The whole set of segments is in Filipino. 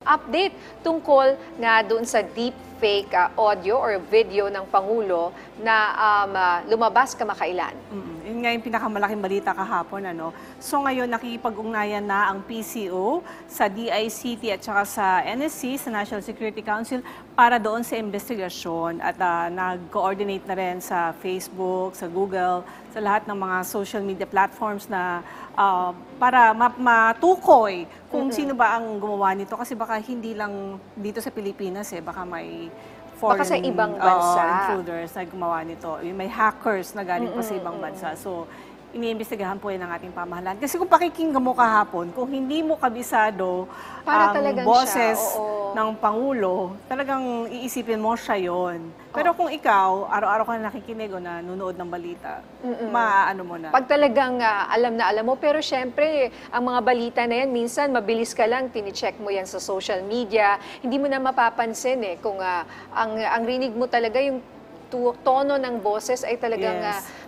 update tungkol nga doon sa deepfake audio or video ng Pangulo na lumabas kamakailan. Yun nga yung pinakamalaking balita kahapon. So ngayon nakikipag-ugnayan na ang PCO sa DICT at saka sa NSC, sa National Security Council, para doon sa investigasyon. At nag-coordinate na rin sa Facebook, sa Google, sa lahat ng mga social media platforms na para matukoy kung sino ba ang gumawa nito. Kasi baka hindi lang dito sa Pilipinas, baka may foreign, baka sa ibang bansa. Intruders na gumawa nito. May hackers na galing pa sa ibang bansa. So, iniimbestigahan po yan ng ating pamahalaan. Kasi kung pakikinggan mo kahapon, kung hindi mo kabisado ang boses ng Pangulo, talagang iisipin mo siya yon. Pero kung ikaw, araw-araw ka na nakikinig o nanonood ng balita, maaano mo na. Pag talagang alam na alam mo, pero syempre, ang mga balita na yan, minsan mabilis ka lang, tinicheck mo yan sa social media, hindi mo na mapapansin kung ang rinig mo talaga yung tono ng boses ay talagang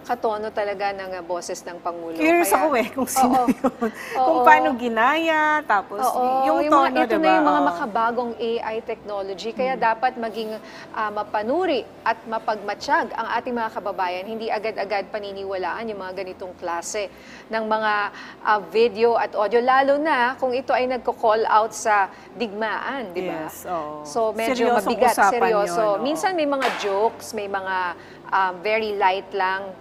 katono talaga ng boses ng Pangulo. Curious ako kung sino yun. Kung paano ginaya, tapos yung tono, ito na yung mga makabagong AI technology, kaya dapat maging mapanuri at mapagmatsyag ang ating mga kababayan. Hindi agad-agad paniniwalaan yung mga ganitong klase ng mga video at audio, lalo na kung ito ay nagko-call out sa digmaan, di ba? Yes, So medyo mabigat, seryoso. Minsan may mga jokes, may mga very light lang,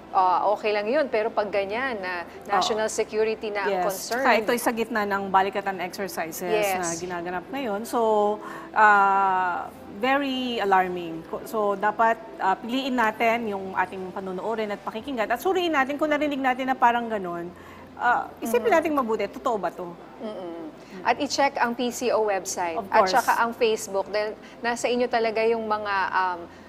okay lang yun. Pero pag ganyan, national security na ang concern. Kaya ito'y sa gitna ng balikatan exercises na ginaganap ngayon. So, very alarming. So, dapat piliin natin yung ating panunuorin at pakikinggan. At suriin natin kung narinig natin na parang ganun. Isipin natin mabuti, totoo ba to? At i-check ang PCO website at saka ang Facebook dahil nasa inyo talaga yung mga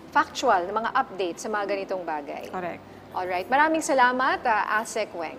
factual, mga updates sa mga ganitong bagay. Correct. Alright. Maraming salamat, Asek Weng.